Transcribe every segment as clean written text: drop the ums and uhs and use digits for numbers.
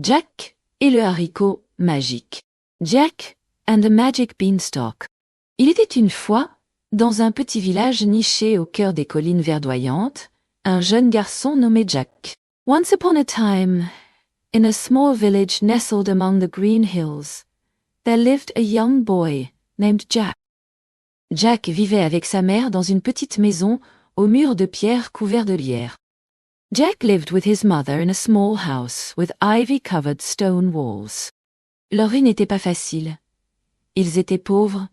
Jack et le haricot magique. Jack and the Magic Beanstalk. Il était une fois, dans un petit village niché au cœur des collines verdoyantes, un jeune garçon nommé Jack. Once upon a time, in a small village nestled among the green hills, there lived a young boy named Jack. Jack vivait avec sa mère dans une petite maison aux murs de pierre couverts de lierre. Jack lived with his mother in a small house with ivy-covered stone walls. Leur vie n'était pas facile. Ils étaient pauvres,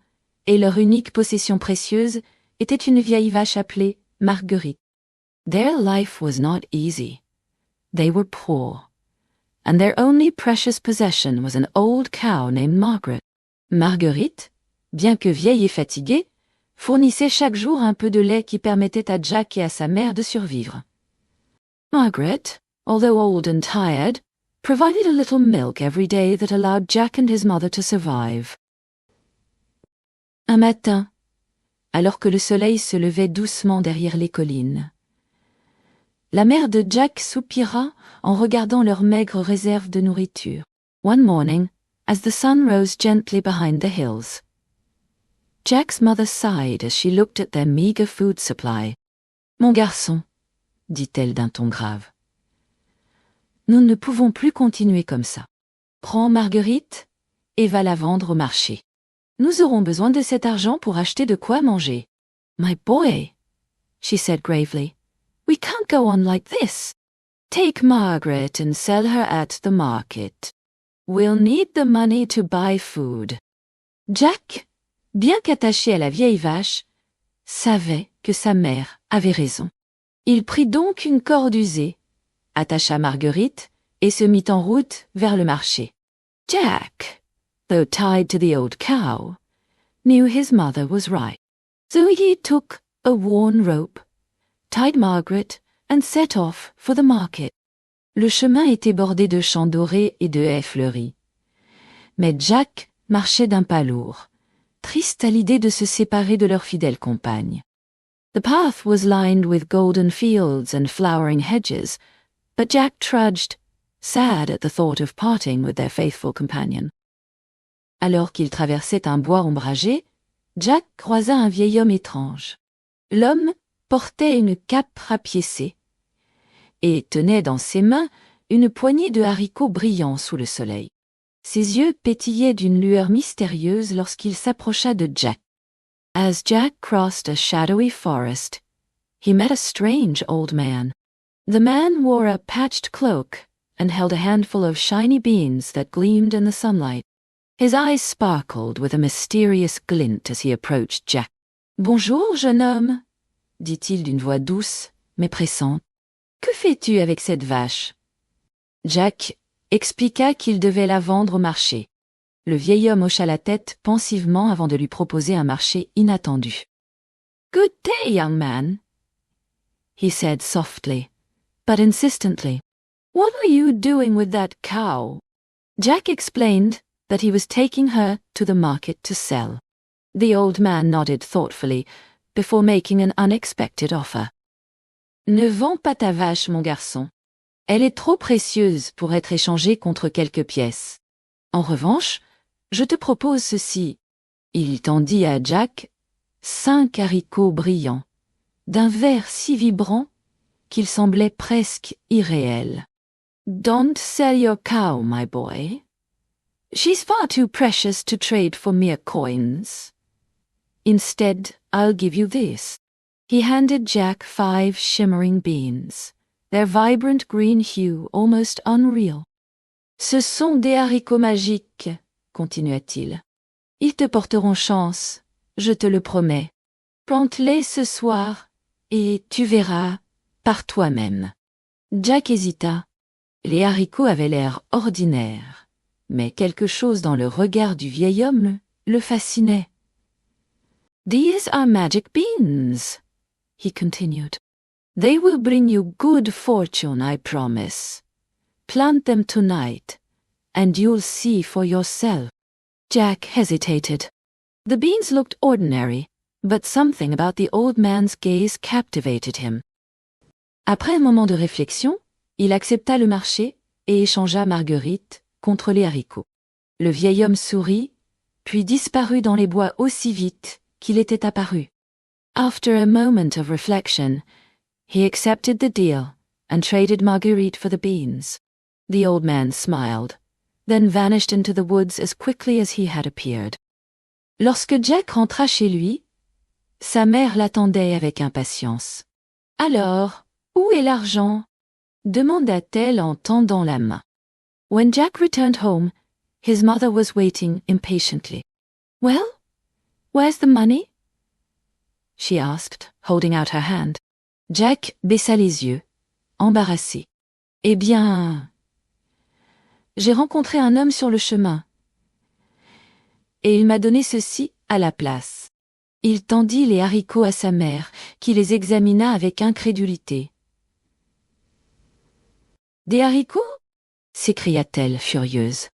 et leur unique possession précieuse était une vieille vache appelée Marguerite. Their life was not easy. They were poor, and their only precious possession was an old cow named Margaret. Marguerite, bien que vieille et fatiguée, fournissait chaque jour un peu de lait qui permettait à Jack et à sa mère de survivre. Margaret, although old and tired, provided a little milk every day that allowed Jack and his mother to survive. Un matin, alors que le soleil se levait doucement derrière les collines, la mère de Jack soupira en regardant leur maigre réserve de nourriture. One morning, as the sun rose gently behind the hills, Jack's mother sighed as she looked at their meager food supply. « Mon garçon, » dit-elle d'un ton grave, « nous ne pouvons plus continuer comme ça. Prends Marguerite et va la vendre au marché. Nous aurons besoin de cet argent pour acheter de quoi manger. »« My boy, » she said gravely, « we can't go on like this. Take Margaret and sell her at the market. We'll need the money to buy food. » Jack, bien qu'attaché à la vieille vache, savait que sa mère avait raison. Il prit donc une corde usée, attacha Marguerite et se mit en route vers le marché. Jack, though tied to the old cow, knew his mother was right. So he took a worn rope, tied Margaret, and set off for the market. Le chemin était bordé de champs dorés et de haies fleuries. Mais Jack marchait d'un pas lourd, triste à l'idée de se séparer de leur fidèle compagne. The path was lined with golden fields and flowering hedges, but Jack trudged, sad at the thought of parting with their faithful companion. Alors qu'il traversait un bois ombragé, Jack croisa un vieil homme étrange. L'homme portait une cape rapiécée et tenait dans ses mains une poignée de haricots brillants sous le soleil. Ses yeux pétillaient d'une lueur mystérieuse lorsqu'il s'approcha de Jack. As Jack crossed a shadowy forest, he met a strange old man. The man wore a patched cloak and held a handful of shiny beans that gleamed in the sunlight. His eyes sparkled with a mysterious glint as he approached Jack. « Bonjour, jeune homme, » dit-il d'une voix douce, mais pressante. « Que fais-tu avec cette vache ?» Jack expliqua qu'il devait la vendre au marché. Le vieil homme hocha la tête pensivement avant de lui proposer un marché inattendu. « Good day, young man, » he said softly, but insistently. « What are you doing with that cow? » Jack explained that he was taking her to the market to sell. The old man nodded thoughtfully before making an unexpected offer. « Ne vends pas ta vache, mon garçon. Elle est trop précieuse pour être échangée contre quelques pièces. En revanche, je te propose ceci. » Il tendit à Jack 5 haricots brillants, d'un vert si vibrant qu'il semblait presque irréel. « Don't sell your cow, my boy. She's far too precious to trade for mere coins. Instead, I'll give you this. » He handed Jack 5 shimmering beans, their vibrant green hue almost unreal. « Ce sont des haricots magiques, » continua-t-il. « Ils te porteront chance, je te le promets. Plante-les ce soir, et tu verras par toi-même. » Jack hésita. Les haricots avaient l'air ordinaires, mais quelque chose dans le regard du vieil homme le fascinait. « These are magic beans, » he continued. « They will bring you good fortune, I promise. Plant them tonight, and you'll see for yourself. » Jack hesitated. The beans looked ordinary, but something about the old man's gaze captivated him. Après un moment de réflexion, il accepta le marché et échangea Marguerite contre les haricots. Le vieil homme sourit, puis disparut dans les bois aussi vite qu'il était apparu. After a moment of reflection, he accepted the deal and traded Marguerite for the beans. The old man smiled, then vanished into the woods as quickly as he had appeared. Lorsque Jack rentra chez lui, sa mère l'attendait avec impatience. « Alors, où est l'argent ?» demanda-t-elle en tendant la main. When Jack returned home, his mother was waiting impatiently. Well, where's the money? She asked, holding out her hand. Jack baissa les yeux, embarrassé. Eh bien, j'ai rencontré un homme sur le chemin, et il m'a donné ceci à la place. Il tendit les haricots à sa mère, qui les examina avec incrédulité. Des haricots? S'écria-t-elle, furieuse.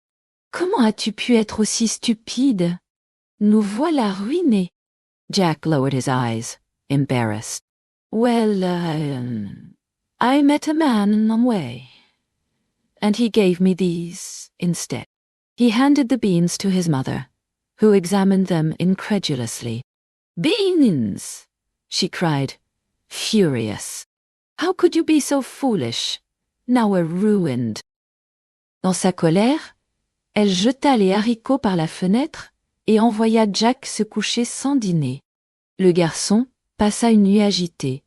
Comment as-tu pu être aussi stupide? Nous voilà ruinés. Jack lowered his eyes, embarrassed. Well, I met a man on my way, and he gave me these instead. He handed the beans to his mother, who examined them incredulously. Beans! She cried, furious. How could you be so foolish? Now we're ruined. Dans sa colère, elle jeta les haricots par la fenêtre et envoya Jack se coucher sans dîner. Le garçon passa une nuit agitée,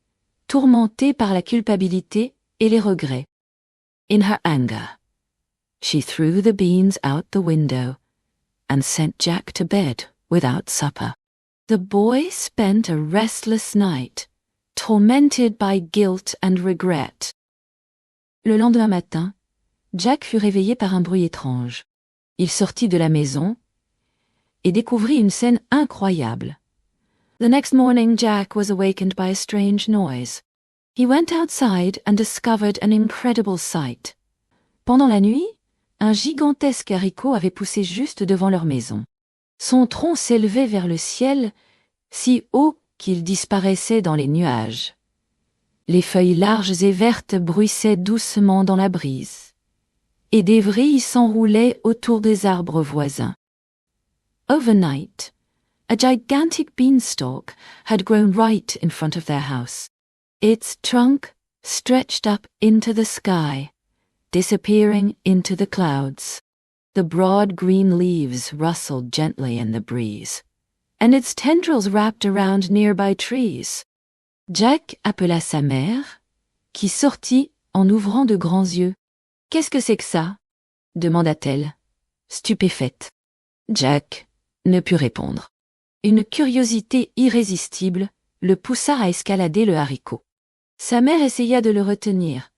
tourmenté par la culpabilité et les regrets. In her anger, she threw the beans out the window and sent Jack to bed without supper. The boy spent a restless night, tormented by guilt and regret. Le lendemain matin, Jack fut réveillé par un bruit étrange. Il sortit de la maison et découvrit une scène incroyable. The next morning, Jack was awakened by a strange noise. He went outside and discovered an incredible sight. Pendant la nuit, un gigantesque haricot avait poussé juste devant leur maison. Son tronc s'élevait vers le ciel, si haut qu'il disparaissait dans les nuages. Les feuilles larges et vertes bruissaient doucement dans la brise, et des vrilles s'enroulaient autour des arbres voisins. Overnight, a gigantic beanstalk had grown right in front of their house. Its trunk stretched up into the sky, disappearing into the clouds. The broad green leaves rustled gently in the breeze, and its tendrils wrapped around nearby trees. Jack appela sa mère, qui sortit en ouvrant de grands yeux. « Qu'est-ce que c'est que ça ?» demanda-t-elle, stupéfaite. Jack ne put répondre. Une curiosité irrésistible le poussa à escalader le haricot. Sa mère essaya de le retenir,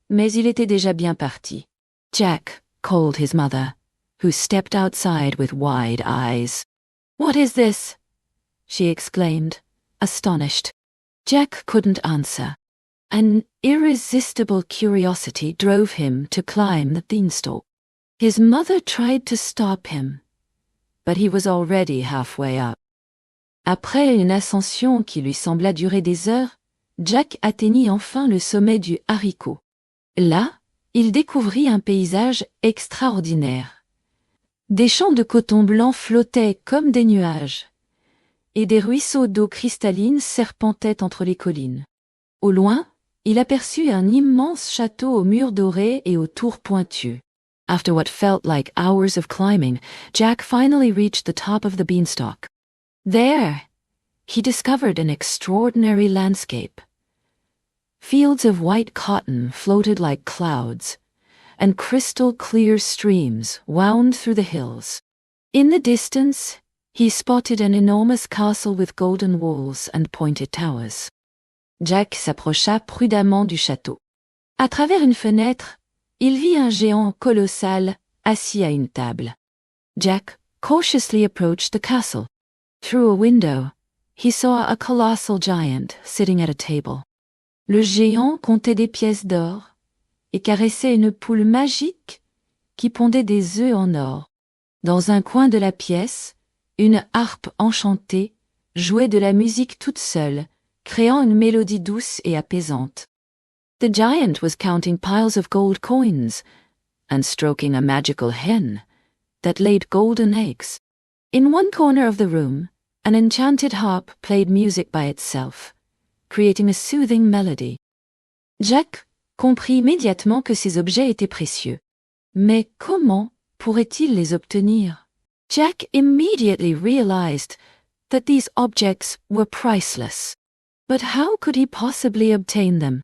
mais il était déjà bien parti. Jack called his mother, who stepped outside with wide eyes. "What is this?" she exclaimed, astonished. Jack couldn't answer. An irresistible curiosity drove him to climb the beanstalk. His mother tried to stop him, but he was already halfway up. Après une ascension qui lui sembla durer des heures, Jack atteignit enfin le sommet du haricot. Là, il découvrit un paysage extraordinaire. Des champs de coton blanc flottaient comme des nuages, et des ruisseaux d'eau cristalline serpentaient entre les collines. Au loin, il aperçut un immense château aux murs dorés et aux tours pointues. After what felt like hours of climbing, Jack finally reached the top of the beanstalk. There, he discovered an extraordinary landscape. Fields of white cotton floated like clouds, and crystal-clear streams wound through the hills. In the distance, he spotted an enormous castle with golden walls and pointed towers. Jack s'approcha prudemment du château. À travers une fenêtre, il vit un géant colossal assis à une table. Jack cautiously approached the castle. Through a window, he saw a colossal giant sitting at a table. Le géant comptait des pièces d'or et caressait une poule magique qui pondait des œufs en or. Dans un coin de la pièce, une harpe enchantée jouait de la musique toute seule, créant une mélodie douce et apaisante. The giant was counting piles of gold coins, and stroking a magical hen that laid golden eggs. In one corner of the room, an enchanted harp played music by itself, creating a soothing melody. Jack comprit immédiatement que ces objets étaient précieux. Mais comment pourrait-il les obtenir? Jack immediately realized that these objects were priceless. But how could he possibly obtain them?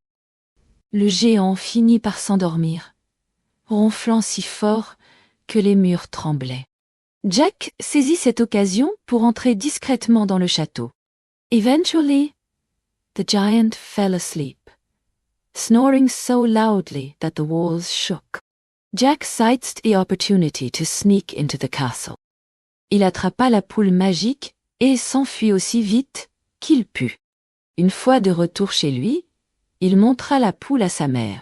Le géant finit par s'endormir, ronflant si fort que les murs tremblaient. Jack saisit cette occasion pour entrer discrètement dans le château. Eventually, the giant fell asleep, snoring so loudly that the walls shook. Jack seized the opportunity to sneak into the castle. Il attrapa la poule magique et s'enfuit aussi vite qu'il put. Une fois de retour chez lui, il montra la poule à sa mère.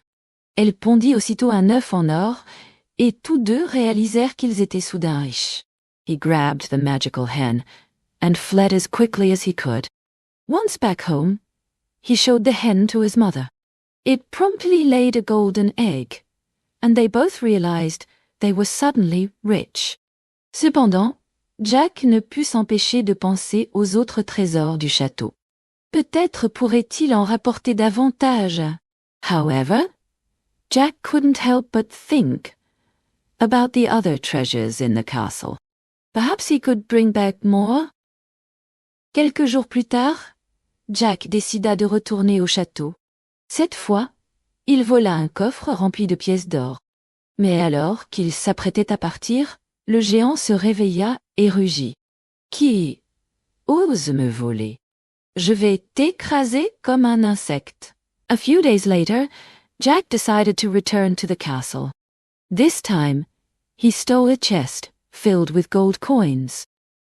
Elle pondit aussitôt un œuf en or, et tous deux réalisèrent qu'ils étaient soudain riches. He grabbed the magical hen and fled as quickly as he could. Once back home, he showed the hen to his mother. It promptly laid a golden egg, and they both realized they were suddenly rich. Cependant, Jack ne put s'empêcher de penser aux autres trésors du château. Peut-être pourrait-il en rapporter davantage. However, Jack couldn't help but think about the other treasures in the castle. Perhaps he could bring back more? Quelques jours plus tard, Jack décida de retourner au château. Cette fois, il vola un coffre rempli de pièces d'or. Mais alors qu'il s'apprêtait à partir, le géant se réveilla et rugit. « Qui ose me voler? Je vais t'écraser comme un insecte. » A few days later, Jack decided to return to the castle. This time, he stole a chest filled with gold coins.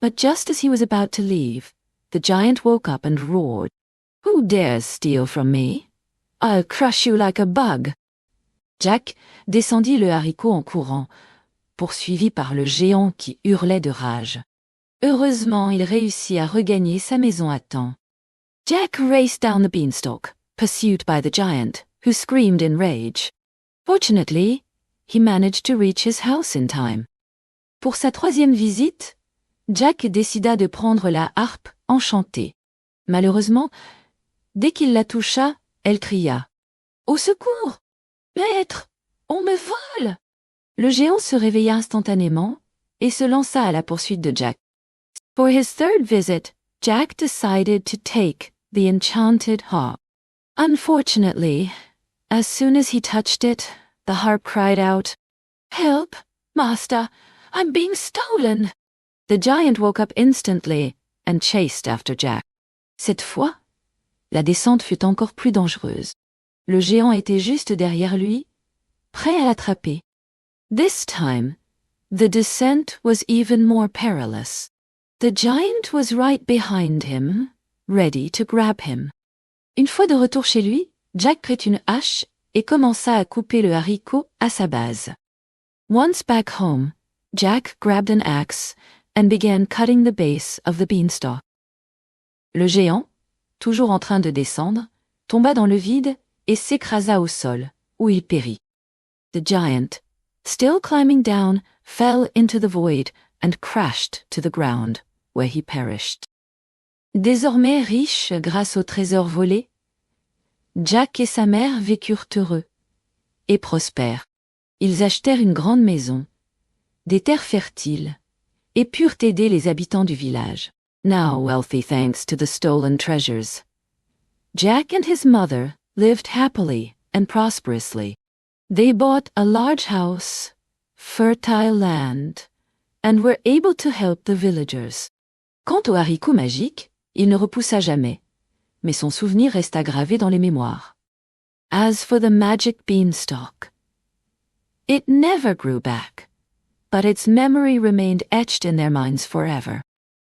But just as he was about to leave, the giant woke up and roared. "Who dares steal from me? I'll crush you like a bug." Jack descendit le haricot en courant, poursuivi par le géant qui hurlait de rage. Heureusement, il réussit à regagner sa maison à temps. Jack raced down the beanstalk, pursued by the giant, who screamed in rage. Fortunately, he managed to reach his house in time. Pour sa troisième visite, Jack décida de prendre la harpe enchantée. Malheureusement, dès qu'il la toucha, elle cria « Au secours! Maître, on me vole !» Le géant se réveilla instantanément et se lança à la poursuite de Jack. For his third visit, Jack decided to take the enchanted harp. Unfortunately, as soon as he touched it, the harp cried out, "Help, master, I'm being stolen!" The giant woke up instantly and chased after Jack. Cette fois, la descente fut encore plus dangereuse. Le géant était juste derrière lui, prêt à l'attraper. This time, the descent was even more perilous. The giant was right behind him, ready to grab him. Une fois de retour chez lui, Jack prit une hache et commença à couper le haricot à sa base. Once back home, Jack grabbed an axe and began cutting the base of the beanstalk. Le géant, toujours en train de descendre, tomba dans le vide et s'écrasa au sol, où il périt. The giant, still climbing down, fell into the void and crashed to the ground, where he perished. Désormais riche grâce au trésor volé, Jack et sa mère vécurent heureux et prospères. Ils achetèrent une grande maison, des terres fertiles, et purent aider les habitants du village. Now wealthy thanks to the stolen treasures, Jack and his mother lived happily and prosperously. They bought a large house, fertile land, and were able to help the villagers. Quant au haricot magique, il ne repoussa jamais, mais son souvenir resta gravé dans les mémoires. As for the magic beanstalk, it never grew back, but its memory remained etched in their minds forever.